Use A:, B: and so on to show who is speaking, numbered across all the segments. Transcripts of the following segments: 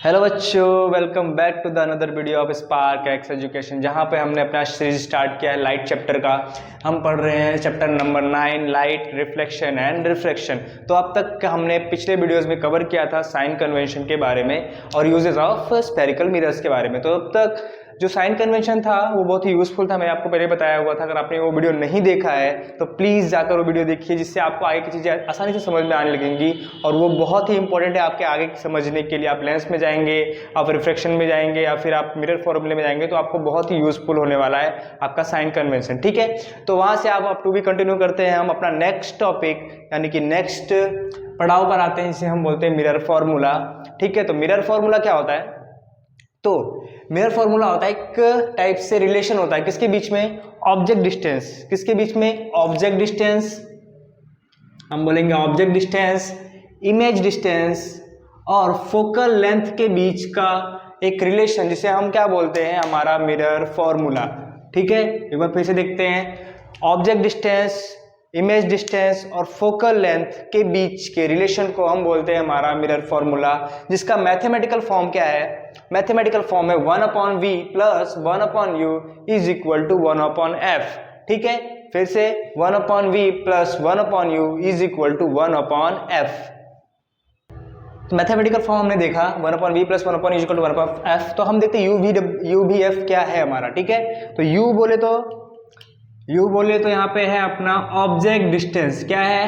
A: Hello बच्चों, welcome back to the another video of spark X education. जहाँ पे हमने अपना सीरीज स्टार्ट किया है लाइट चैप्टर का। हम पढ़ रहे हैं chapter number 9, light, reflection and refraction. तो अब तक हमने पिछले वीडियोस में कवर किया था साइन कन्वेंशन के बारे में और यूजेस ऑफ स्फेरिकल मिरर्स के बारे में। तो अब तक जो साइन कन्वेंशन था वो बहुत ही यूजफुल था, मैंने आपको पहले बताया हुआ था। अगर आपने वो वीडियो नहीं देखा है तो प्लीज़ जाकर वो वीडियो देखिए, जिससे आपको आगे की चीज़ें आसानी से समझ में आने लगेंगी। और वो बहुत ही इंपॉर्टेंट है आपके आगे समझने के लिए। आप लेंस में जाएंगे, आप रिफ्रैक्शन में जाएंगे या फिर आप मिरर फॉर्मूले में जाएंगे तो आपको बहुत ही यूजफुल होने वाला है आपका साइन कन्वेंशन। ठीक है, तो वहाँ से आप अप टू भी कंटिन्यू करते हैं। हम अपना नेक्स्ट टॉपिक यानी कि नेक्स्ट पड़ाव पर आते हैं, जिसे हम बोलते हैं मिरर फॉर्मूला। ठीक है, तो मिरर फॉर्मूला क्या होता है? तो मिरर फॉर्मूला होता है एक टाइप से रिलेशन होता है किसके बीच में? Object distance. किसके बीच में? Object distance. हम बोलेंगे ऑब्जेक्ट डिस्टेंस, इमेज डिस्टेंस और फोकल लेंथ के बीच का एक रिलेशन, जिसे हम क्या बोलते हैं? हमारा मिरर फॉर्मूला। ठीक है, एक बार फिर से देखते हैं। ऑब्जेक्ट डिस्टेंस, इमेज डिस्टेंस और फोकल लेंथ के बीच के रिलेशन को हम बोलते हैं हमारा मिरर फॉर्मूला, जिसका मैथमेटिकल फॉर्म क्या है? मैथमेटिकल फॉर्म है 1/v plus 1/u is equal to 1/f। ठीक है, फिर से 1/v plus 1/u is equal to 1/f। तो मैथमेटिकल फॉर्म हमने देखा 1/v plus 1/u is equal to 1/f। तो हम देखते हैं u v f क्या है हमारा। ठीक है, तो u बोले तो यहाँ पे है अपना ऑब्जेक्ट डिस्टेंस। क्या है?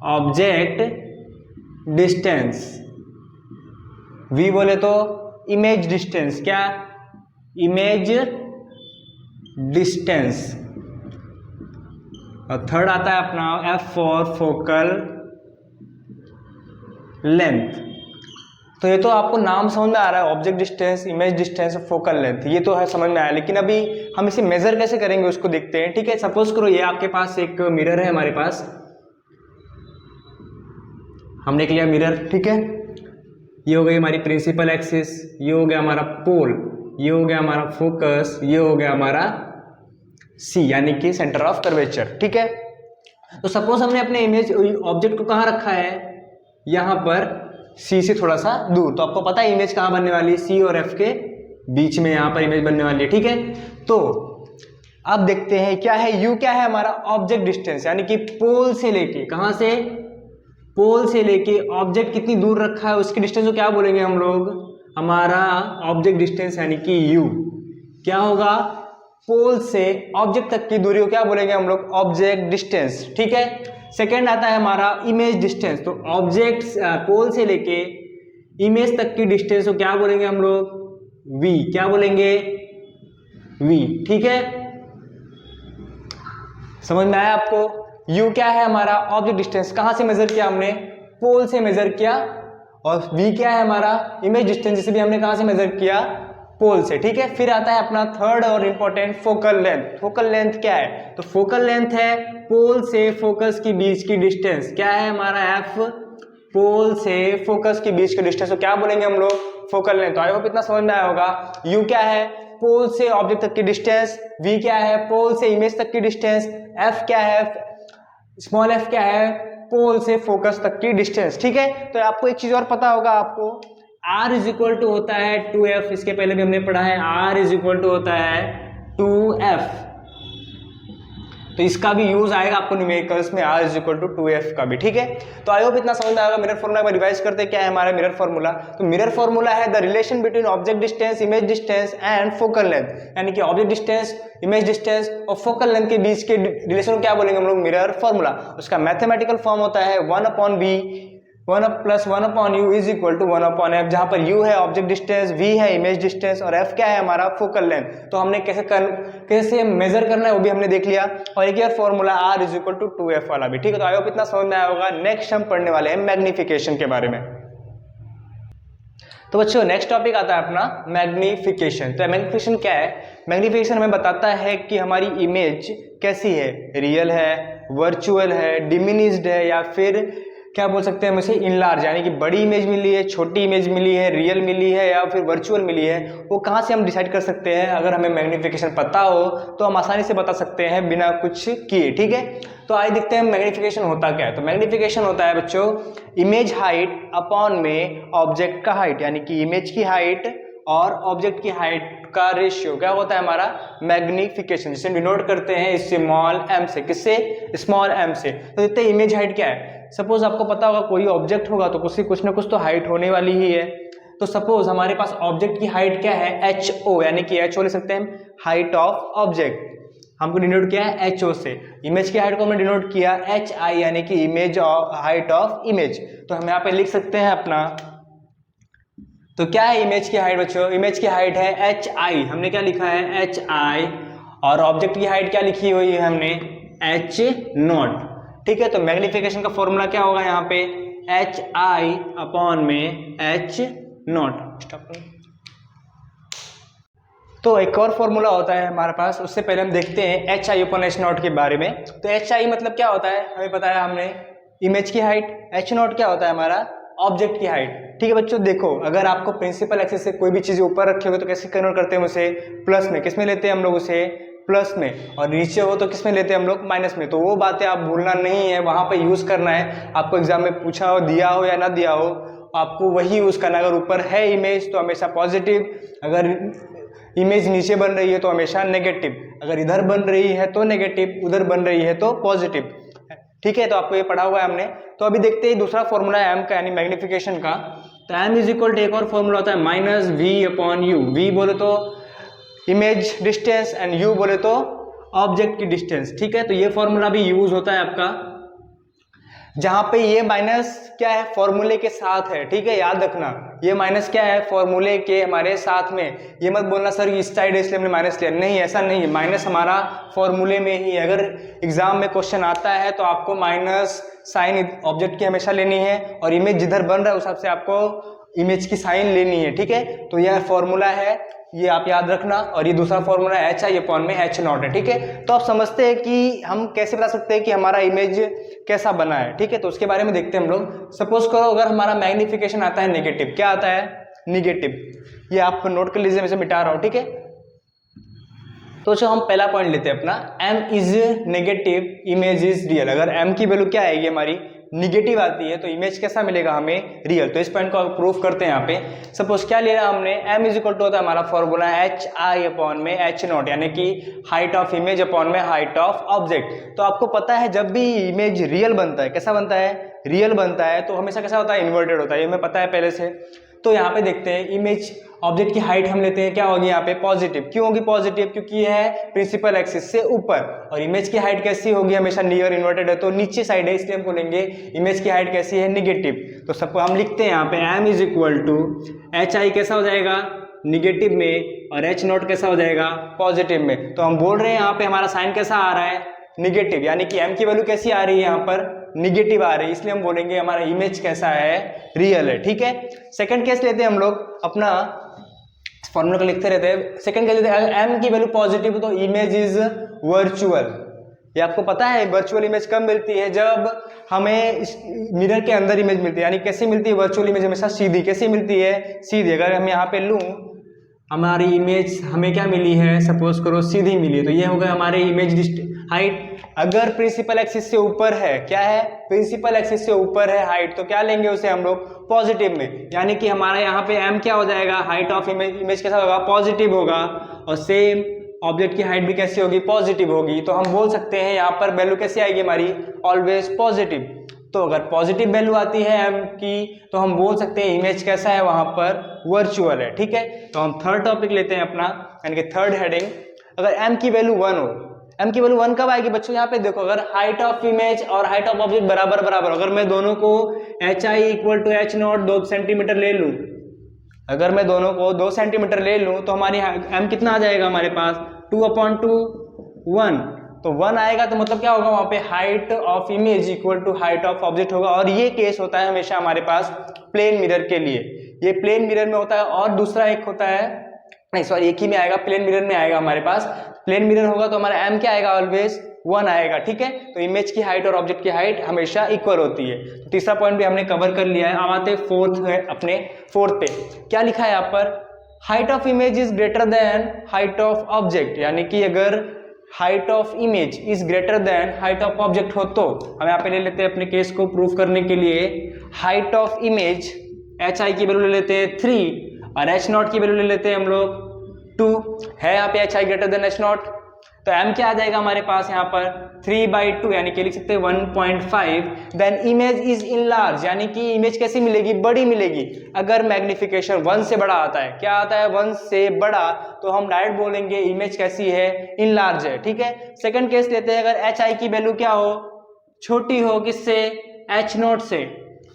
A: Object distance. v बोले तो इमेज डिस्टेंस। क्या? Image distance. और थर्ड आता है अपना f फॉर फोकल लेंथ। तो ये तो आपको नाम समझ में आ रहा है, ऑब्जेक्ट डिस्टेंस, इमेज डिस्टेंस और फोकल लेंथ, ये तो है समझ में आया। लेकिन अभी हम इसे मेजर कैसे करेंगे उसको देखते हैं। ठीक है, सपोज करो ये आपके पास एक मिरर है, हमारे पास हमने लिया मिरर। ठीक है, ये हो गई हमारी प्रिंसिपल एक्सिस, ये हो गया हमारा पोल, ये हो गया हमारा फोकस, ये हो गया हमारा सी यानी कि सेंटर ऑफ कर्वेचर। ठीक है, तो सपोज हमने अपने इमेज ऑब्जेक्ट को कहाँ रखा है? यहाँ पर सी से थोड़ा सा दूर। तो आपको पता है इमेज कहाँ बनने वाली है? सी और एफ के बीच में यहाँ पर इमेज बनने वाली है। ठीक है, तो अब देखते हैं क्या है यू। क्या है हमारा? ऑब्जेक्ट डिस्टेंस, यानी कि पोल से लेके, कहाँ से? पोल से लेके ऑब्जेक्ट कितनी दूर रखा है उसकी डिस्टेंस को क्या बोलेंगे हम लोग? हमारा ऑब्जेक्ट डिस्टेंस यानी कि यू। क्या होगा? पोल से ऑब्जेक्ट तक की दूरी को क्या बोलेंगे हम लोग? Object distance. ठीक है, सेकेंड आता है हमारा इमेज डिस्टेंस। तो ऑब्जेक्ट पोल से लेके इमेज तक की डिस्टेंस को क्या बोलेंगे हम लोग? v। क्या बोलेंगे? v। ठीक है, समझ में आया आपको? u क्या है हमारा? Object distance. कहां से मेजर किया हमने? पोल से मेजर किया। और v क्या है हमारा? इमेज डिस्टेंस, जिसे भी हमने कहां से मेजर किया? पोल से। ठीक है, फिर आता है अपना थर्ड और important focal length. Focal length क्या है? तो फोकल लेंथ है पोल से फोकस के बीच की डिस्टेंस। क्या है हमारा? f। पोल से फोकस के बीच के डिस्टेंस को क्या बोलेंगे हम लोग? Focal length. तो आई होप इतना समझ में आया होगा। u क्या है? पोल से ऑब्जेक्ट तक की डिस्टेंस। v क्या है? पोल से इमेज तक की डिस्टेंस। f क्या है? स्मॉल f क्या है? पोल से फोकस तक की डिस्टेंस। ठीक है, तो आपको एक चीज और पता होगा, आपको r इज इक्वल टू होता है 2f। इसके पहले भी हमने पढ़ा है, r इज इक्वल टू होता है 2f। तो इसका भी यूज आएगा आपको न्यूमेरिकल्स में, r is equal to 2f का भी। ठीक है, तो आई होप इतना समझ में आएगा। मिरर फॉर्मूला में रिवाइज करते हैं क्या है हमारा मिरर फॉर्मूला। तो मिरर फॉर्मूला है the relation between object distance, image distance and focal length, यानी कि ऑब्जेक्ट डिस्टेंस, इमेज डिस्टेंस और फोकल लेंथ के बीच के रिलेशन को क्या बोलेंगे हम लोग? Mirror formula. उसका मैथमेटिकल फॉर्म होता है 1/v 1 plus 1/u is equal to 1/f, जहां पर u है ऑब्जेक्ट डिस्टेंस, v है इमेज डिस्टेंस और f क्या है हमारा? Focal length. तो हमने कैसे मेजर करना है वो भी हमने देख लिया। और एक और formula r is equal to 2f वाला भी। ठीक है, तो आई होप इतना समझ में आया होगा। नेक्स्ट हम पढ़ने वाले हैं मैग्निफिकेशन के बारे में। तो बच्चों नेक्स्ट टॉपिक आता है अपना मैग्निफिकेशन। तो मैग्निफिकेशन क्या है? मैग्निफिकेशन हमें बताता है कि हमारी इमेज कैसी है, रियल है, वर्चुअल है, डिमिनिश्ड है या फिर क्या बोल सकते हैं हम इसे, इनलार्ज, यानी कि बड़ी इमेज मिली है, छोटी इमेज मिली है, रियल मिली है या फिर वर्चुअल मिली है, वो कहाँ से हम डिसाइड कर सकते हैं। अगर हमें मैग्नीफिकेशन पता हो तो हम आसानी से बता सकते हैं बिना कुछ किए, ठीक है। तो आइए देखते हैं मैग्नीफिकेशन होता क्या है। तो मैग्नीफिकेशन होता है बच्चों इमेज हाइट अपॉन में ऑब्जेक्ट का हाइट, यानी कि इमेज की हाइट और ऑब्जेक्ट की हाइट का रेशियो क्या होता है हमारा, मैग्नीफिकेशन, जिसे डिनोट करते हैं स्मॉल m से। किससे, स्मॉल m से। तो देखते हैं इमेज हाइट क्या है। सपोज आपको पता होगा कोई ऑब्जेक्ट होगा तो कुछ ना कुछ तो हाइट होने वाली ही है। तो सपोज हमारे पास ऑब्जेक्ट की हाइट क्या है, ho, यानी कि h लिख सकते हैं हाइट ऑफ ऑब्जेक्ट, हमको डिनोट किया है ho से। इमेज की हाइट को हमने डिनोट किया hi, यानी कि इमेज हाइट ऑफ इमेज। तो हम यहाँ पे लिख सकते हैं अपना, तो क्या है इमेज की हाइट बच्चों, इमेज की हाइट है hi, हमने क्या लिखा है hi, और ऑब्जेक्ट की हाइट क्या लिखी हुई है हमने h0, ठीक है। तो मैग्नीफिकेशन का फॉर्मूला क्या होगा यहाँ पे, hi अपॉन में h0। तो एक और फॉर्मूला होता है हमारे पास, उससे पहले हम देखते हैं hi अपॉन h0 के बारे में। तो hi मतलब क्या होता है, हमें पता है हमने इमेज की हाइट, h0 क्या होता है हमारा ऑब्जेक्ट की हाइट, ठीक है बच्चों। देखो अगर आपको प्रिंसिपल एक्सिस से कोई भी चीज ऊपर रखे हो तो कैसे कन्वर्ट करते हैं उसे, प्लस में, किस में लेते हैं हम लोग उसे, प्लस में, और नीचे हो तो किस में लेते हैं हम लोग, माइनस में। तो वो बातें आप भूलना नहीं है, वहां पे यूज करना है। आपको एग्जाम में पूछा हो, दिया हो या ना दिया हो, आपको वही यूज करना। अगर ऊपर है इमेज तो हमेशा पॉजिटिव, अगर इमेज नीचे बन रही है तो हमेशा नेगेटिव, अगर इधर बन रही है तो नेगेटिव, उधर बन रही है तो पॉजिटिव, ठीक है। तो आपको ये पढ़ा हुआ है हमने। तो अभी देखते हैं दूसरा फॉर्मूला है m का, यानी मैग्नीफिकेशन का। तो m इज इक्वल टू एक और फॉर्मूला होता है minus v upon you. v बोले तो इमेज डिस्टेंस एंड u बोले तो ऑब्जेक्ट की डिस्टेंस, ठीक है। तो ये फॉर्मूला भी यूज होता है आपका, जहां पे ये माइनस क्या है, फॉर्मूले के साथ है, ठीक है, याद रखना। ये माइनस क्या है, फॉर्मूले के हमारे साथ में। ये मत बोलना सर इस साइड इसलिए हमने माइनस लिया, नहीं ऐसा नहीं है, माइनस हमारा फॉर्मूले में ही है। अगर एग्जाम में क्वेश्चन आता है तो आपको माइनस साइन ऑब्जेक्ट की हमेशा लेनी है, और इमेज जिधर बन रहा है उस हिसाब से आपको इमेज की साइन लेनी है, ठीक है। तो यह फॉर्मूला है, ये आप याद रखना। और ये दूसरा फॉर्मूला hi अपॉन में h0 है, ठीक है। तो आप समझते हैं कि हम कैसे बता सकते हैं कि हमारा इमेज कैसा बना है, ठीक है। तो उसके बारे में देखते हैं हम लोग। सपोज करो अगर हमारा मैग्नीफिकेशन आता है नेगेटिव, क्या आता है, नेगेटिव, ये आप नोट कर लीजिए, मैं इसे मिटा रहा हूं, ठीक है। तो जो हम पहला पॉइंट लेते हैं अपना, m is negative, image is real. अगर m की वैल्यू क्या आएगी हमारी, निगेटिव आती है, तो इमेज कैसा मिलेगा हमें, रियल। तो इस पॉइंट को प्रूफ करते हैं यहाँ पे। सपोज क्या ले रहा हमने, m इज इक्वल टू होता है हमारा फॉर्मूला hi अपॉन में h0, यानी कि हाइट ऑफ इमेज अपॉन में हाइट ऑफ ऑब्जेक्ट। तो आपको पता है जब भी इमेज रियल बनता है, कैसा बनता है, रियल बनता है, तो हमेशा कैसा होता है, इन्वर्टेड होता है, ये हमें पता है पहले से। तो यहाँ पे देखते हैं इमेज ऑब्जेक्ट की हाइट हम लेते हैं, क्या होगी यहाँ पे, पॉजिटिव। क्यों होगी पॉजिटिव, क्योंकि ये है प्रिंसिपल एक्सिस से ऊपर। और इमेज की हाइट कैसी होगी, हमेशा नियर इन्वर्टेड है तो नीचे साइड है, इसलिए हम बोलेंगे इमेज की हाइट कैसी है, निगेटिव। तो सबको हम लिखते हैं यहाँ पे m is equal to hi कैसा हो जाएगा, निगेटिव में, और h0 कैसा हो जाएगा, पॉजिटिव में। तो हम बोल रहे हैं यहाँ पे हमारा साइन कैसा आ रहा है, निगेटिव, यानी कि m की वैल्यू कैसी आ रही है यहाँ पर, निगेटिव आ रही है, इसलिए हम बोलेंगे हमारा इमेज कैसा है, रियल है, ठीक है। सेकंड केस लेते हैं हम लोग अपना, फॉर्मूला को लिखते रहते हैं। सेकंड केस लेते हैं, अगर m की वैल्यू पॉजिटिव तो इमेज इज वर्चुअल। ये आपको पता है वर्चुअल इमेज कब मिलती है, जब हमें मिरर के अंदर इमेज मिलती है। यानी कैसे मिलती है वर्चुअल इमेज, हमेशा सीधी। कैसे मिलती है, सीधी। अगर हम यहाँ पे लूँ, हमारी इमेज हमें क्या मिली है, सपोज करो सीधी मिली है, तो ये होगा हमारे इमेज हाइट। अगर प्रिंसिपल एक्सिस से ऊपर है, क्या है, प्रिंसिपल एक्सिस से ऊपर है हाइट, तो क्या लेंगे उसे हम लोग, पॉजिटिव में। यानी कि हमारा यहाँ पे m क्या हो जाएगा, हाइट ऑफ इमेज कैसा होगा, पॉजिटिव होगा। और सेम ऑब्जेक्ट की हाइट भी कैसी होगी, पॉजिटिव होगी। तो हम बोल सकते हैं यहाँ पर वैल्यू कैसी आएगी हमारी, ऑलवेज पॉजिटिव। तो अगर पॉजिटिव वैल्यू आती है m की, तो हम बोल सकते हैं इमेज कैसा है वहां पर, वर्चुअल है, ठीक है। तो हम थर्ड टॉपिक लेते हैं अपना, यानी कि थर्ड हेडिंग। अगर m की वैल्यू 1 हो, m की वैल्यू 1 कब आएगी बच्चों, यहाँ पे देखो, अगर हाइट ऑफ इमेज और हाइट ऑफ ऑब्जेक्ट बराबर बराबर, अगर मैं दोनों को hi equal to h0 2 centimetre ले लूं, अगर मैं दोनों को 2 सेंटीमीटर ले लूं, तो हमारी m कितना आ जाएगा हमारे पास, 2/2 1। तो 1 आएगा तो मतलब क्या होगा, वहां पे height of image equal to height of object होगा। और ये केस होता है हमेशा हमारे पास प्लेन मिरर के लिए, ये प्लेन मिरर में होता है। और दूसरा एक होता है नहीं सॉरी, एक ही में आएगा, प्लेन मिरर में आएगा हमारे पास। प्लेन मिरर होगा तो हमारा m क्या आएगा, ऑलवेज 1 आएगा, ठीक है। तो इमेज की हाइट और ऑब्जेक्ट की हाइट हमेशा इक्वल होती है। तो तीसरा पॉइंट भी हमने कवर कर लिया है। अब आते हैं फोर्थ है, अपने फोर्थ पे क्या लिखा है यहाँ पर, height of image is greater than height of object, यानी कि अगर height of image is greater than height of object हो तो हम यहाँ पे ले लेते हैं अपने केस को प्रूव करने के लिए, हाइट ऑफ इमेज hi की वैल्यू ले लेते हैं 3 और h0 की वैल्यू ले लेते हैं हम लोग 2 है। यहाँ पे hi ग्रेटर देन h0, तो m क्या आ जाएगा हमारे पास यहाँ पर 3/2, यानी कि लिख सकते हैं 1.5। देन इमेज इज इनलार्ज, यानी कि इमेज कैसी मिलेगी, बड़ी मिलेगी। अगर मैग्निफिकेशन 1 से बड़ा आता है, क्या आता है 1 से बड़ा, तो हम डायरेक्ट बोलेंगे इमेज कैसी है, इनलार्ज है, ठीक है। सेकंड केस लेते हैं, अगर hi की वैल्यू क्या हो, छोटी हो, किससे, h0 से,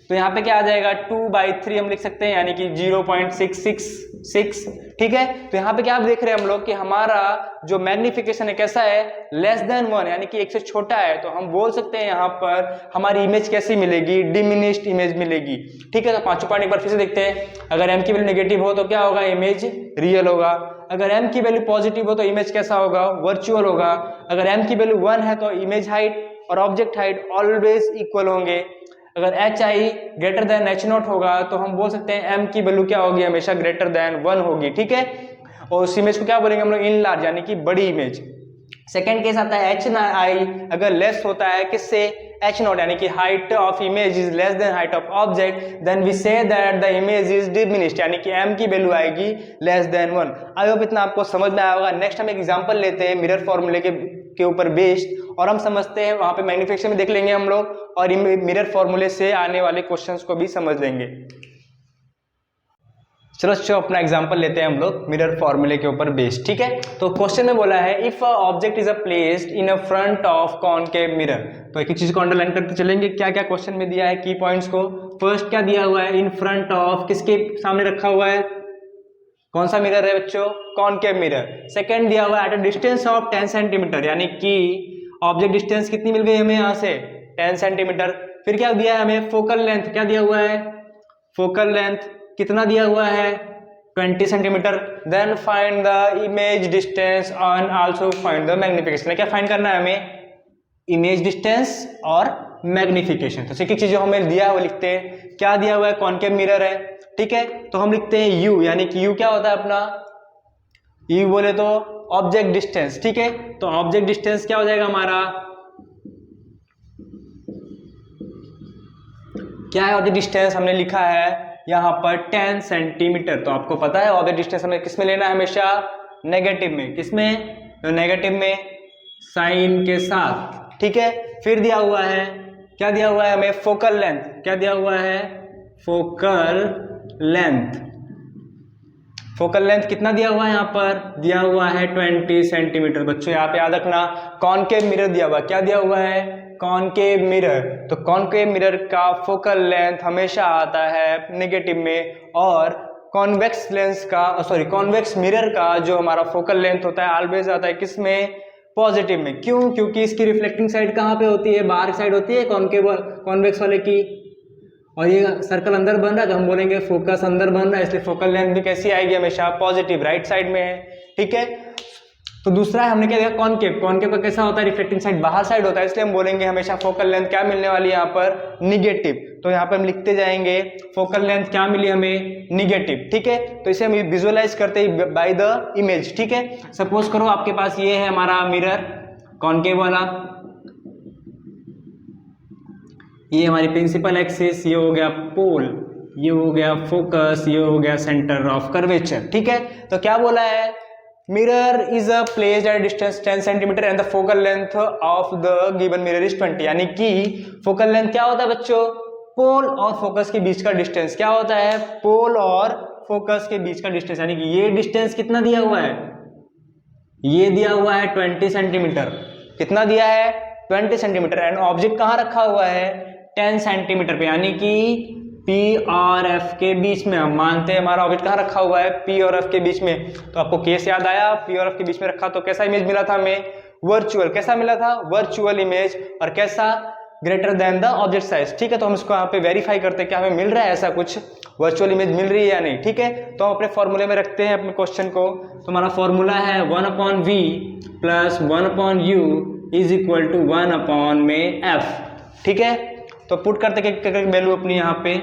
A: तो यहाँ पे क्या आ जाएगा 2/3 हम लिख सकते हैं, यानी कि 0.666, ठीक है। तो यहाँ पे क्या आप देख रहे हैं हम लोग कि हमारा जो मैग्निफिकेशन है कैसा है, लेस देन 1, यानी कि 1 से छोटा है। तो हम बोल सकते हैं यहाँ पर हमारी इमेज कैसी मिलेगी, डिमिनिश्ड इमेज मिलेगी, ठीक है। तो पांचों पॉइंट एक बार फिर से देखते हैं। अगर m की वैल्यू नेगेटिव हो तो क्या होगा, इमेज रियल होगा। अगर m की वैल्यू पॉजिटिव हो तो इमेज कैसा होगा, वर्चुअल होगा। अगर m की वैल्यू 1 है तो इमेज हाइट और ऑब्जेक्ट हाइट ऑलवेज इक्वल होंगे। अगर hi ग्रेटर देन h0 होगा तो हम बोल सकते हैं m की वैल्यू क्या होगी, हमेशा ग्रेटर देन 1 होगी, ठीक है। और उस इमेज को क्या बोलेंगे हम लोग, इन लार्ज, यानी कि बड़ी इमेज। सेकेंड केस आता है hi अगर लेस होता है किससे, h0, यानी कि height of image is less than height of object, then we say that the image is diminished, यानी कि m की वैल्यू आएगी लेस देन 1। आई होप इतना आपको समझ में आया होगा। नेक्स्ट हम एक एग्जांपल लेते हैं मिरर फॉर्मूले के ऊपर बेस्ड, और हम समझते हैं वहां पे मैग्निफिकेशन में देख लेंगे हम लोग, और मिरर फॉर्मूले से आने वाले क्वेश्चंस को भी समझ लेंगे। चलो अपना एग्जांपल लेते हैं हम लोग मिरर फॉर्मूले के ऊपर बेस्ड, ठीक है। तो क्वेश्चन में बोला है if a object is placed in a front of concave mirror. तो एक एक चीज को अंडरलाइन करते चलेंगे, क्या क्या क्वेश्चन में दिया है की पॉइंट्स को। फर्स्ट क्या दिया हुआ है, इन फ्रंट ऑफ, किसके सामने रखा हुआ है, कौन सा मिरर है बच्चों, कॉनकेव मिरर। सेकंड दिया हुआ है at a distance of 10 centimetre, यानी कि ऑब्जेक्ट डिस्टेंस कितनी मिल गई हमें यहाँ से, 10 सेंटीमीटर। फिर क्या दिया है हमें, फोकल लेंथ, क्या दिया हुआ है, फोकल लेंथ कितना दिया हुआ है, 20 centimetre. Then find the image distance and also find the magnification. क्या फाइंड करना है हमें, इमेज डिस्टेंस और मैग्निफिकेशन। तो एक चीज जो हमें दिया है वो लिखते हैं। क्या दिया हुआ है, कॉनकेव मिरर है, ठीक है। तो हम लिखते हैं u, यानी कि u क्या होता है अपना, u बोले तो ऑब्जेक्ट डिस्टेंस, ठीक है। तो ऑब्जेक्ट डिस्टेंस क्या हो जाएगा हमारा, क्या है ऑब्जेक्ट डिस्टेंस, हमने लिखा है यहाँ पर 10 सेंटीमीटर। तो आपको पता है ऑब्जेक्ट डिस्टेंस हमें किस में लेना है, हमेशा नेगेटिव में। किसमें, तो नेगेटिव में साइन के साथ, ठीक है। फिर दिया हुआ है, क्या दिया हुआ है हमें, फोकल लेंथ, क्या दिया हुआ है, फोकल लेंथ। फोकल लेंथ कितना दिया हुआ है, यहाँ पर दिया हुआ है 20 सेंटीमीटर। बच्चों यहाँ पे याद रखना, कॉनकेव मिरर दिया हुआ, क्या दिया हुआ है, कॉनकेव मिरर। तो कॉनकेव मिरर का फोकल लेंथ हमेशा आता है नेगेटिव में, और कॉन्वेक्स लेंस का, सॉरी कॉन्वेक्स मिरर का जो हमारा फोकल लेंथ होता है ऑलवेज आता है किसमें, पॉजिटिव में। क्यों, क्योंकि इसकी रिफ्लेक्टिंग साइड कहाँ पे होती है, बाहर साइड होती है कॉनकेव, कॉन्वेक्स वाले की, और ये सर्कल अंदर बन रहा है तो हम बोलेंगे फोकस अंदर बन रहा है, इसलिए फोकल लेंथ भी कैसी आएगी, हमेशा पॉजिटिव, राइट साइड में है, ठीक है। तो दूसरा हमने क्या देखा, कॉनकेव। कॉनकेव का कैसा होता है, रिफ्लेक्टिंग साइड बाहर साइड होता है, इसलिए हम बोलेंगे हमेशा फोकल लेंथ क्या मिलने वाली है यहाँ पर, निगेटिव। तो यहाँ पर हम लिखते जाएंगे फोकल लेंथ क्या मिली हमें, निगेटिव, ठीक है। तो इसे हम विजुअलाइज करते हैं बाय द इमेज, ठीक है। सपोज करो आपके पास ये है हमारा मिरर कॉनकेव वाला, ये हमारी प्रिंसिपल एक्सिस, ये हो गया पोल, ये हो गया फोकस, ये हो गया सेंटर ऑफ कर्वेचर, ठीक है। तो क्या बोला है, mirror is a placed at distance 10 centimetre and the focal length of the given mirror is 20, यानी कि फोकल लेंथ क्या होता है बच्चों, पोल और फोकस के बीच का डिस्टेंस। क्या होता है, पोल और फोकस के बीच का डिस्टेंस, यानी कि ये डिस्टेंस कितना दिया हुआ है, ये दिया हुआ है 20 सेंटीमीटर। कितना दिया है, 20 सेंटीमीटर। एंड ऑब्जेक्ट कहाँ रखा हुआ है, 10 सेंटीमीटर पे, यानी कि P और F के बीच में। हम मानते हैं हमारा ऑब्जेक्ट कहाँ रखा हुआ है, P और F के बीच में। तो आपको केस याद आया, P और F के बीच में रखा तो कैसा इमेज मिला था हमें, वर्चुअल। कैसा मिला था, वर्चुअल इमेज। और कैसा, greater than the object size. ठीक है, तो हम इसको यहाँ पे वेरीफाई करते हैं कि हमें मिल रहा है ऐसा कुछ वर्चुअल इमेज मिल रही है या नहीं। ठीक है, तो हम अपने फॉर्मूले में रखते हैं अपने क्वेश्चन को। तो हमारा फॉर्मूला है 1/v plus 1/u is equal to 1/f। ठीक है, तो पुट करते हैं वैल्यू अपनी यहाँ पे।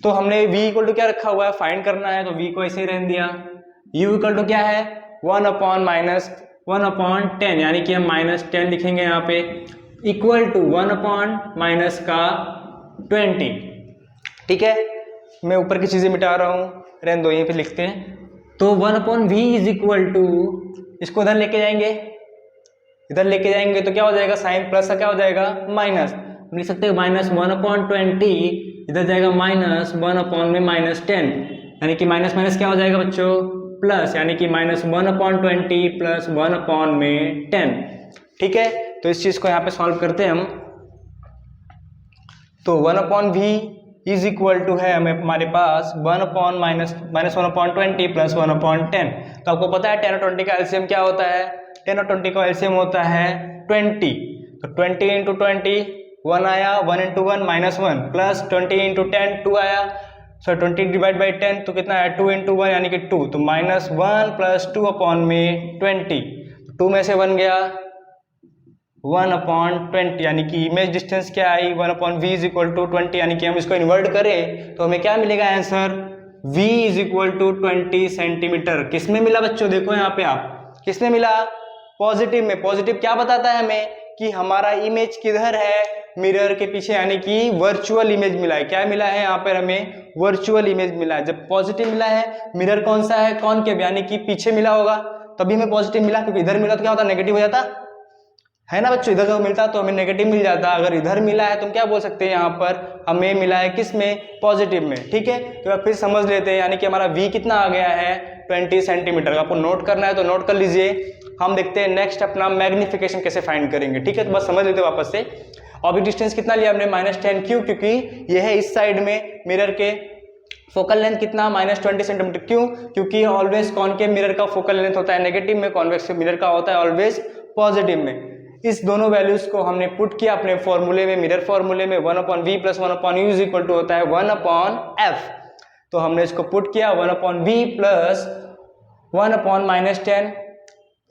A: तो हमने v इक्वल टू क्या रखा हुआ है, फाइंड करना है, तो v को ऐसे ही रहने दिया। u इक्वल टू क्या है 1/-10, यानी कि हम -10 लिखेंगे यहाँ पे, इक्वल टू 1/-20। ठीक है, मैं ऊपर की चीजें मिटा रहा हूँ, रहने दो, यहीं पे लिखते हैं। तो 1/v इज इक्वल टू, इसको इधर लेके जाएंगे, इधर लेके जाएंगे तो क्या हो जाएगा, साइन प्लस का क्या हो जाएगा माइनस, लिख सकते हैं -1/20, इधर जाएगा -1/-10, यानी कि माइनस माइनस क्या हो जाएगा बच्चों, प्लस, यानी कि -1/20 प्लस 1/10। ठीक है, तो इस चीज को यहाँ पे सॉल्व करते हैं हम। तो 1/v इज इक्वल टू है हमें हमारे पास -1/20 प्लस 1/10। तो आपको पता है 10 और 20 का एलसीएम क्या होता है, 10 और 20 का एलसीएम होता है 20। तो 20 इंटू 20 1 आया, 1 इंटू 1 -1 प्लस 20 इंटू 10 2 आया, सो 20 डिवाइड बाई 10 तो कितना है 2 इंटू 1 यानी कि 2, तो -1 प्लस 2/20, 2 में से 1 गया 1/20, यानी कि इमेज डिस्टेंस क्या आई 1/v इज इक्वल टू 20, यानी कि हम इसको इन्वर्ट करें तो हमें क्या मिलेगा answer, v is equal to 20 centimetre. किसमें मिला बच्चों, देखो यहाँ पे आप, किसमें मिला, पॉजिटिव में। पॉजिटिव क्या बताता है हमें कि हमारा इमेज किधर है, मिरर के पीछे, यानी कि वर्चुअल इमेज मिला है। क्या मिला है यहाँ पर हमें, वर्चुअल इमेज मिला है। जब पॉजिटिव मिला है, मिरर कौन सा है, कॉनकेव, यानी कि पीछे मिला होगा, तभी हमें पॉजिटिव मिला, क्योंकि इधर मिला तो क्या होता, नेगेटिव हो जाता है ना बच्चों, इधर जो मिलता तो हमें नेगेटिव मिल जाता। अगर इधर मिला है तो हम क्या बोल सकते हैं, यहाँ पर हमें मिला है किस में, पॉजिटिव में। ठीक है, तो अब फिर समझ लेते हैं, यानी कि हमारा v कितना आ गया है 20 सेंटीमीटर। आपको नोट करना है तो नोट कर लीजिए। हम देखते हैं नेक्स्ट अपना मैग्निफिकेशन कैसे फाइंड करेंगे। ठीक है, तो बस समझ लेते हैं वापस से। ऑब्जेक्ट डिस्टेंस कितना लिया हमने, -10, क्यों, क्योंकि यह है इस साइड में मिरर के, फोकल लेंथ कितना -20 सेंटीमीटर, क्यों, क्योंकि ऑलवेज कॉनकेव मिरर का फोकल लेंथ होता है नेगेटिव में, कॉन्वेक्स मिरर का होता है ऑलवेज पॉजिटिव में। इस दोनों वैल्यूज को हमने पुट किया अपने फॉर्मूले में, मिरर फॉर्मूले में, 1/v plus 1/u is equal to होता है 1/f। तो हमने इसको पुट किया 1/v प्लस 1/-10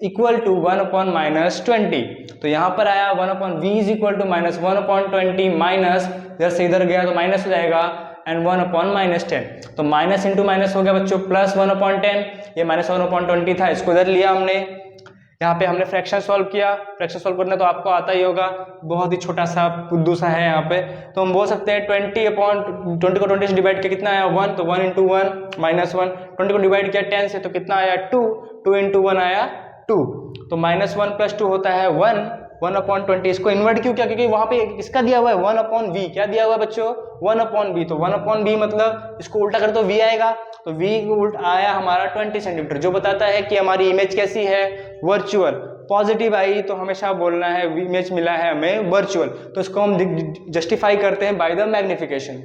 A: इक्वल टू 1/-20। तो यहाँ पर आया 1/v is equal to -1/20 minus, इधर से इधर गया तो माइनस हो जाएगा, एंड 1/-10। तो माइनस इंटू माइनस हो गया बच्चों प्लस 1/10, ये -1/20 था, इसको इधर लिया हमने। यहाँ पे हमने फ्रैक्शन सॉल्व किया, फ्रैक्शन सॉल्व करना तो आपको आता ही होगा, बहुत ही छोटा सा बुद्धू सा है यहाँ पे। तो हम बोल सकते हैं 20 को 20 से डिवाइड किया कितना आया 1, तो 1 इंटू 1 -1, 20 को डिवाइड किया 10 से तो कितना आया 2, 2 इंटू 1 आया 2, तो -1 प्लस 2 होता है 1/20। इसको इन्वर्ट क्यों किया, क्योंकि वहां पे इसका दिया हुआ है 1/v, क्या दिया हुआ है बच्चों 1/v, तो 1/v मतलब इसको उल्टा कर तो v आएगा, तो v उल्टा आया हमारा 20 सेंटीमीटर, जो बताता है कि हमारी इमेज कैसी है, वर्चुअल। पॉजिटिव आई तो हमेशा बोलना है इमेज मिला है हमें वर्चुअल, तो इसको हम जस्टिफाई करते हैं बाय द मैग्निफिकेशन।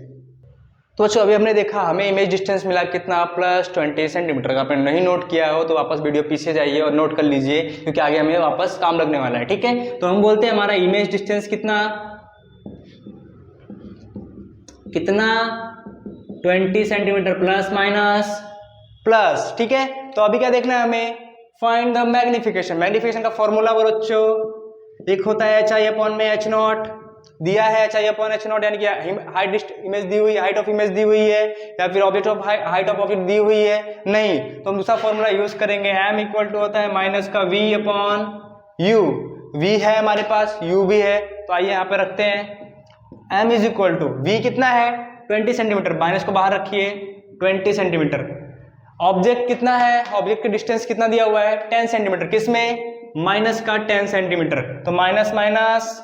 A: तो बच्चों अभी हमने देखा हमें इमेज डिस्टेंस मिला कितना, +20 सेंटीमीटर का। आपने नहीं नोट किया हो तो वापस वीडियो पीछे जाइए और नोट कर लीजिए, क्योंकि आगे हमें वापस काम लगने वाला है। ठीक है, तो हम बोलते हैं हमारा इमेज डिस्टेंस कितना 20 सेंटीमीटर प्लस माइनस प्लस। ठीक है, तो अभी क्या देखना है हमें, फाइंड द मैग्निफिकेशन। मैग्निफिकेशन का फॉर्मूला बोलो बच्चों, एक होता है HI/H0, दिया है HI/H0, यानी कि हाइट इमेज दी हुई, हाइट ऑफ इमेज दी हुई है, या फिर object of height of object दी हुई है, नहीं तो हम दूसरा फॉर्मूला यूज करेंगे। m इक्वल टू होता है माइनस का v/u, v है हमारे पास, u भी है, तो आइए यहाँ पे रखते हैं m is equal to, v कितना है 20 सेंटीमीटर, माइनस को बाहर रखिए 20 सेंटीमीटर। ऑब्जेक्ट कितना है, ऑब्जेक्ट की डिस्टेंस कितना दिया हुआ है 10 सेंटीमीटर, किसमें, माइनस का 10 सेंटीमीटर, तो माइनस माइनस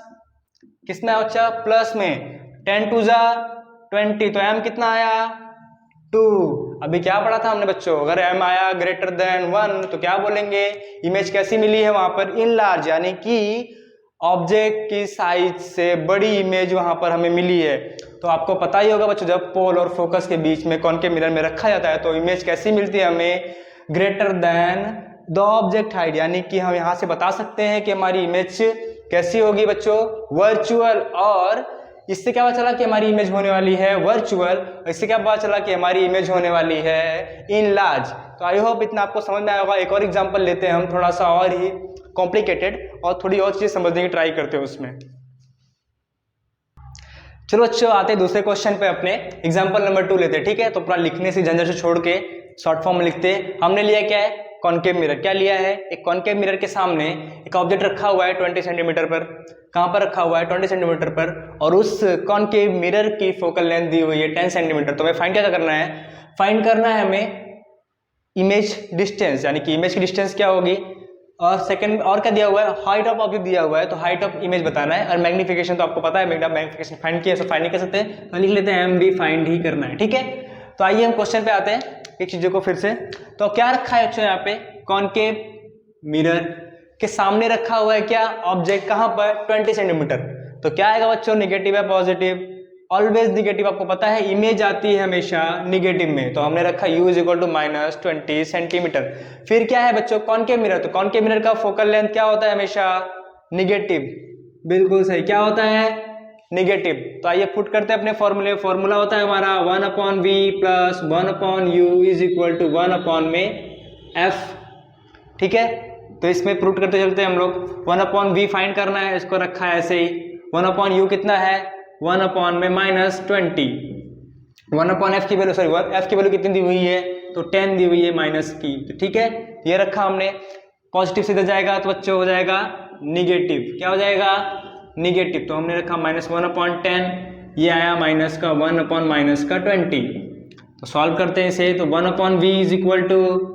A: किसमें बच्चा, प्लस में, 10 2 जा 20, तो m कितना आया 2। अभी क्या पढ़ा था हमने बच्चों, अगर m आया ग्रेटर देन 1 तो क्या बोलेंगे, इमेज कैसी मिली है वहां पर, इन लार्ज, यानी कि ऑब्जेक्ट की साइज से बड़ी इमेज वहां पर हमें मिली है। तो आपको पता ही होगा बच्चों, जब पोल और फोकस के बीच में कॉनकेव मिरर में रखा जाता है तो इमेज कैसी मिलती है हमें, greater than the object height, यानी कि हम यहाँ से बता सकते हैं कि हमारी इमेज कैसी होगी बच्चों, वर्चुअल। और इससे क्या पता चला कि हमारी इमेज होने वाली है वर्चुअल, इससे क्या पता चला कि हमारी इमेज होने वाली है इन लार्ज। तो आई होप इतना आपको समझ में आया होगा। एक और एग्जांपल लेते हैं हम, थोड़ा सा और ही कॉम्प्लिकेटेड, और थोड़ी और चीज समझने की ट्राई करते हैं उसमें। चलो बच्चों आते हैं दूसरे क्वेश्चन पे अपने। एग्जांपल नंबर 2 लेते हैं, ठीक है। तो अपना लिखने से झंझट से छोड़ के शॉर्ट फॉर्म में लिखते हैं। हमने लिया क्या है, कॉनकेव मिरर। क्या लिया है, एक कॉनकेव मिरर के सामने एक ऑब्जेक्ट रखा हुआ है 20 सेंटीमीटर पर। कहाँ पर रखा हुआ है, 20 सेंटीमीटर पर, और उस कॉनकेव मिरर की फोकल लेंथ दी हुई है 10 सेंटीमीटर। तो हमें फाइंड क्या करना है, फाइंड करना है हमें इमेज डिस्टेंस, यानी कि इमेज की डिस्टेंस क्या होगी, और सेकंड और क्या दिया हुआ है, हाइट ऑफ ऑब्जेक्ट दिया हुआ है, तो हाइट ऑफ इमेज बताना है। और मैग्निफिकेशन तो आपको पता है, मैग्निफिकेशन फाइंड किया, फाइंड नहीं कर सकते तो लिख लेते हैं MB, फाइंड ही करना है, ठीक है। तो आइए हम क्वेश्चन पे आते हैं एक चीजों को फिर से। तो क्या रखा है बच्चों, यहाँ पे कॉनकेव मिरर के सामने रखा हुआ है क्या ऑब्जेक्ट, कहाँ पर, 20 सेंटीमीटर। तो क्या आएगा बच्चों, निगेटिव है पॉजिटिव, ऑलवेज निगेटिव। आपको पता है इमेज आती है हमेशा निगेटिव में, तो हमने रखा u is equal to -20 centimetre. फिर क्या है बच्चों, कॉनकेव मिरर। तो कॉनकेव मिरर का फोकल लेंथ क्या होता है हमेशा, निगेटिव। बिल्कुल सही, क्या होता है, निगेटिव। तो आइए पुट करते हैं अपने फॉर्मूले। फॉर्मूला होता है हमारा 1/v plus 1/u is equal to 1/f, ठीक है। तो इसमें प्रूट करते चलते हैं हम लोग। 1/v फाइंड करना है, इसको रखा है ऐसे ही। 1/u कितना है, 1/-20। 1/f की वैल्यू, सॉरी f की वैल्यू कितनी दी हुई है, तो 10 दी हुई है माइनस की, तो ठीक है। ये रखा हमने, पॉजिटिव से इधर जाएगा तो बच्चों हो जाएगा निगेटिव। क्या हो जाएगा, निगेटिव। तो हमने रखा -1/10, ये आया माइनस का 1/-20। तो सॉल्व करते हैं इसे। तो 1/v इज इक्वल टू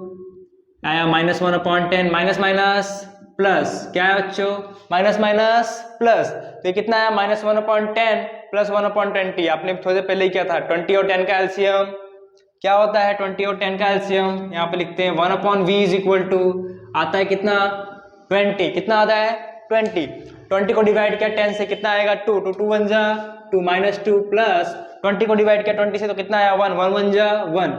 A: आया -1/10, माइनस माइनस प्लस, क्या है बच्चों, माइनस माइनस प्लस। तो ये कितना आया, -1/10 प्लस 1/20। आपने थोड़ी देर पहले ही किया था, 20 और 10 का एलसीएम क्या होता है, 20 और 10 का एलसीएम यहाँ पे लिखते हैं 1/v इज इक्वल टू आता है कितना, 20। कितना आता है, 20 को डिवाइड किया 10 से कितना आएगा, 2 2 1 जा 2 -2 प्लस 20 को डिवाइड किया 20 से तो कितना आया, 1 1 1 जा 1।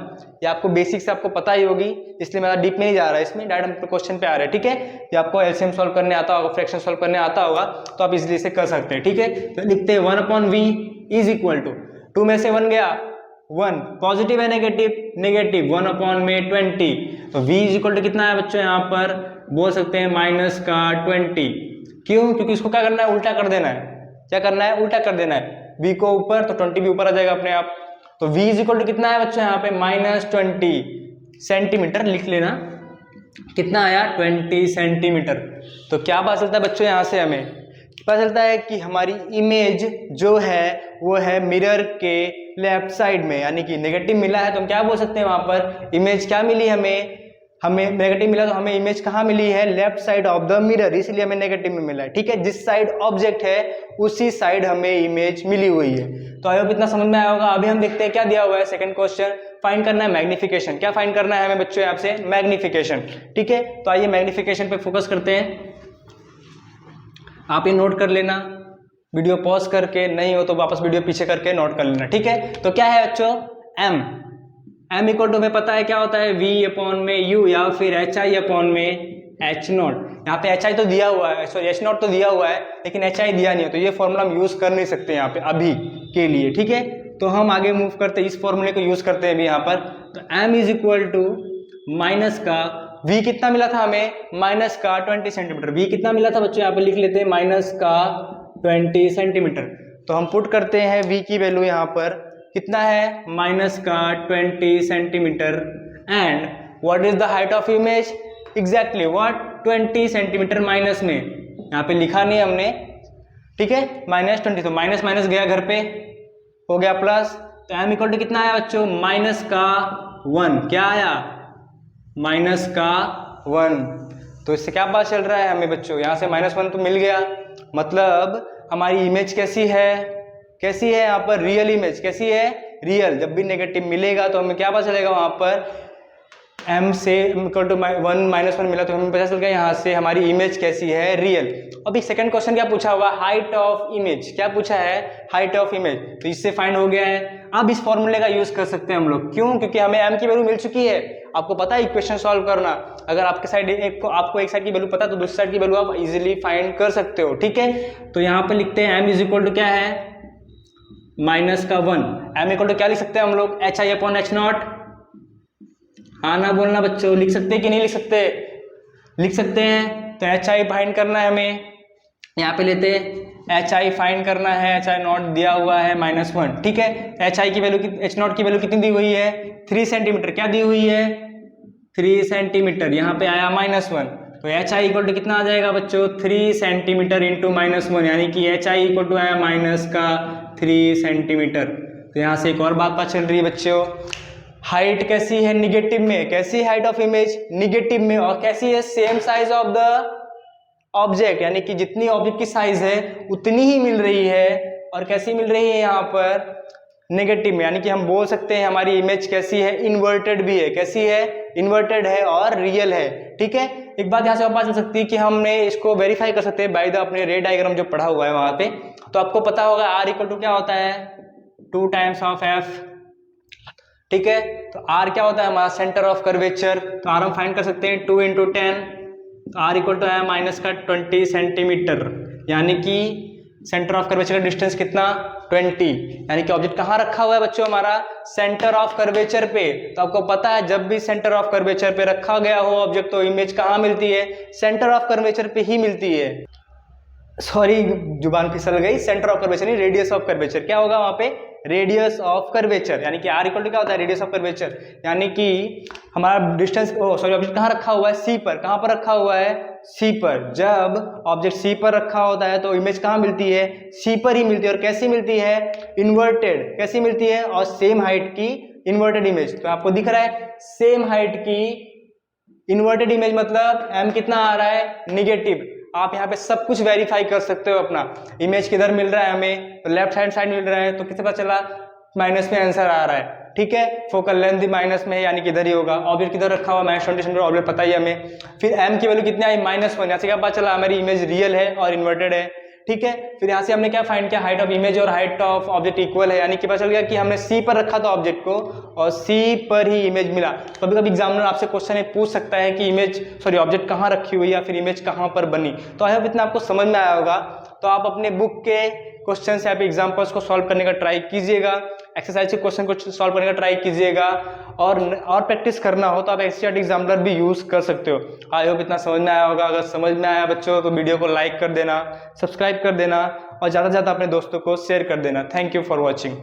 A: ये आपको बेसिक से आपको पता ही होगी, इसलिए मैं डीप में नहीं जा रहा है इसमें, डायरेक्ट हम क्वेश्चन पे आ रहे हैं, ठीक है। ये आपको एलसीएम सॉल्व करने आता होगा, फ्रैक्शन सॉल्व करने आता होगा, तो आप इजीली से कर सकते हैं, ठीक है। तो लिखते हैं 1/v इज इक्वल टू 2 में से 1 गया 1, पॉजिटिव है नेगेटिव, नेगेटिव 1/20। तो v इज इक्वल टू कितना है बच्चों, यहाँ पर बोल सकते हैं -20। क्यों, क्योंकि इसको क्या करना है, उल्टा कर देना है। क्या करना है, उल्टा कर देना है। v को ऊपर तो 20 भी ऊपर आ जाएगा अपने आप। तो v इज इक्वल टू कितना है बच्चों, यहाँ पे -20 सेंटीमीटर लिख लेना। कितना आया, 20 सेंटीमीटर। तो क्या पता चलता है बच्चों, यहाँ से हमें पता चलता है कि हमारी इमेज जो है वो है मिरर के लेफ्ट साइड में, यानी कि नेगेटिव मिला है तो हम क्या बोल सकते हैं, वहां पर इमेज क्या मिली हमें नेगेटिव मिला, तो हमें इमेज कहाँ मिली है, left side of the mirror, इसलिए हमें नेगेटिव में मिला है, ठीक है। जिस साइड ऑब्जेक्ट है उसी साइड हमें इमेज मिली हुई है। तो आई होप इतना समझ में आया होगा। अभी हम देखते हैं क्या दिया हुआ है, सेकंड क्वेश्चन, फाइंड करना है मैग्निफिकेशन। क्या फाइंड करना है हमें बच्चों, आपसे मैग्निफिकेशन, ठीक है। तो आइए मैग्निफिकेशन पे फोकस करते हैं। आप ये नोट कर लेना, वीडियो पॉज करके, नहीं हो तो वापस वीडियो पीछे करके नोट कर लेना, ठीक है। तो क्या है बच्चों, m इक्वल टू हमें पता है क्या होता है, v/u या फिर hi/h0। यहाँ पे hi तो दिया हुआ है, सॉरी h0 तो दिया हुआ है, लेकिन hi दिया नहीं है, तो ये फॉर्मूला हम यूज कर नहीं सकते यहाँ पे अभी के लिए, ठीक है। तो हम आगे मूव करते हैं, इस फॉर्मूले को यूज करते हैं अभी यहाँ पर। तो m is equal to minus का v कितना मिला था हमें, -20 सेंटीमीटर। v कितना मिला था बच्चों, यहाँ पे लिख लेते हैं -20 सेंटीमीटर। तो हम पुट करते हैं v की वैल्यू यहाँ पर कितना है, -20 centimetre. And what is the height of image, exactly what, 20 centimetre minus में, यहाँ पे लिखा नहीं हमने, ठीक है, -20। तो माइनस माइनस गया घर पे, हो गया प्लस। तो m इक्वल टू कितना आया बच्चों, -1। क्या आया, -1। तो इससे क्या पता चल रहा है हमें बच्चों, यहाँ से -1 तो मिल गया, मतलब हमारी इमेज कैसी है, कैसी है यहाँ पर, रियल इमेज कैसी है, रियल। जब भी नेगेटिव मिलेगा तो हमें क्या पता चलेगा, वहां पर m से इक्वल टू 1 -1 मिला, तो हमें पता चल गया यहाँ से हमारी इमेज कैसी है, रियल। अभी सेकंड क्वेश्चन क्या पूछा हुआ, हाइट ऑफ इमेज। क्या पूछा है, हाइट ऑफ इमेज। तो इससे फाइंड हो गया है। अब इस फॉर्मूले का यूज कर सकते हैं हम लोग, क्यों, क्योंकि हमें m की वैल्यू मिल चुकी है। आपको पता है इक्वेशन सॉल्व करना। अगर आपके साइड आपको एक साइड की वैल्यू पता है तो दूसरी साइड की वैल्यू आप इजीली फाइंड कर सकते हो, ठीक है। तो यहाँ पे लिखते हैं m इज इक्वल टू क्या है, माइनस का 1। m इक्वल टू क्या लिख सकते हैं हम लोग, HI/H0। हाँ ना बोलना बच्चों, लिख सकते हैं कि नहीं लिख सकते, लिख सकते हैं। तो HI फाइंड करना है हमें, यहाँ पे लेते HI फाइंड करना है, HI0 दिया हुआ है -1, ठीक है। HI की वैल्यू, H0 की वैल्यू कितनी दी हुई है, 3 सेंटीमीटर। क्या दी हुई है, 3 सेंटीमीटर। यहाँ पे आया -1, तो HI इक्वल टू कितना आ जाएगा बच्चों, 3 सेंटीमीटर इंटू -1, यानी कि HI इक्वल टू आया -3 सेंटीमीटर। तो यहाँ से एक और बात पता चल रही है बच्चों, हाइट कैसी है निगेटिव में, कैसी हाइट ऑफ इमेज निगेटिव में, और कैसी है same size of the object, यानी कि जितनी ऑब्जेक्ट की साइज है उतनी ही मिल रही है, और कैसी मिल रही है यहाँ पर, नेगेटिव में। यानी कि हम बोल सकते हैं हमारी इमेज कैसी है, इन्वर्टेड भी है। कैसी है, इन्वर्टेड है और रियल है, ठीक है। एक बात यहाँ से पता चल सकती है कि हमने इसको वेरीफाई कर सकते हैं बाय द अपने रे डायग्राम जो पढ़ा हुआ है वहां पे। तो आपको पता होगा R इक्वल टू क्या होता है, 2 टाइम्स ऑफ F, ठीक है। तो R क्या होता है हमारा सेंटर ऑफ कर्वेचर, तो R हम फाइंड कर सकते हैं 2 × 10। तो R इक्वल टू है -20 सेंटीमीटर, यानी कि सेंटर ऑफ कर्वेचर का डिस्टेंस कितना, 20। यानी कि ऑब्जेक्ट कहाँ रखा हुआ है बच्चों, हमारा सेंटर ऑफ कर्वेचर पे। तो आपको पता है जब भी सेंटर ऑफ कर्वेचर पे रखा गया हो ऑब्जेक्ट तो इमेज कहाँ मिलती है, सेंटर ऑफ कर्वेचर पे ही मिलती है। सॉरी जुबान फिसल गई, सेंटर ऑफ कर्वेचर नहीं, रेडियस ऑफ कर्वेचर। क्या होगा वहां पे, रेडियस ऑफ कर्वेचर, यानी कि R इक्वल टू क्या होता है, रेडियस ऑफ कर्वेचर। यानी कि हमारा डिस्टेंस, सॉरी ऑब्जेक्ट कहाँ रखा हुआ है, C पर। कहाँ पर रखा हुआ है, C पर। जब ऑब्जेक्ट C पर रखा होता है तो इमेज कहाँ मिलती है, C पर ही मिलती है। और कैसी मिलती है, इन्वर्टेड। कैसी मिलती है, और सेम हाइट की इन्वर्टेड इमेज। तो आपको दिख रहा है सेम हाइट की इन्वर्टेड इमेज, मतलब m कितना आ रहा है, निगेटिव। आप यहाँ पे सब कुछ वेरीफाई कर सकते हो अपना, इमेज किधर मिल रहा है हमें, तो लेफ्ट हैंड साइड मिल रहा है, तो किससे पता चला, माइनस में आंसर आ रहा है, ठीक है। फोकल लेंथ भी माइनस में है, यानी कि इधर ही होगा। ऑब्जेक्ट किधर रखा हुआ, -20 सेंटीमीटर, ऑब्जेक्ट पता ही हमें। फिर m की वैल्यू कितनी आई, -1, यहाँ से क्या पता चला, हमारी इमेज रियल है और इन्वर्टेड है, ठीक है। फिर यहाँ से हमने क्या फाइंड किया, हाइट ऑफ इमेज और हाइट ऑफ ऑब्जेक्ट इक्वल है, यानी कि पता चल गया कि हमने C पर रखा था ऑब्जेक्ट को और C पर ही इमेज मिला। कभी कभी एग्जामिनर आपसे क्वेश्चन पूछ सकता है कि इमेज, सॉरी ऑब्जेक्ट कहाँ रखी हुई या फिर इमेज कहाँ पर बनी। तो आई होप इतना आपको समझ में आया होगा। तो आप अपने बुक के क्वेश्चन या फिर एग्जाम्पल्स को सॉल्व करने का ट्राई कीजिएगा, एक्सरसाइज के क्वेश्चन को सॉल्व करने का ट्राई कीजिएगा, और प्रैक्टिस करना हो तो आप एससीईआरटी एग्जामिनर भी यूज कर सकते हो। आई होप इतना समझ में आया होगा। अगर समझ में आया बच्चों तो वीडियो को लाइक कर देना, सब्सक्राइब कर देना और ज़्यादा से ज़्यादा अपने दोस्तों को शेयर कर देना। Thank you for watching.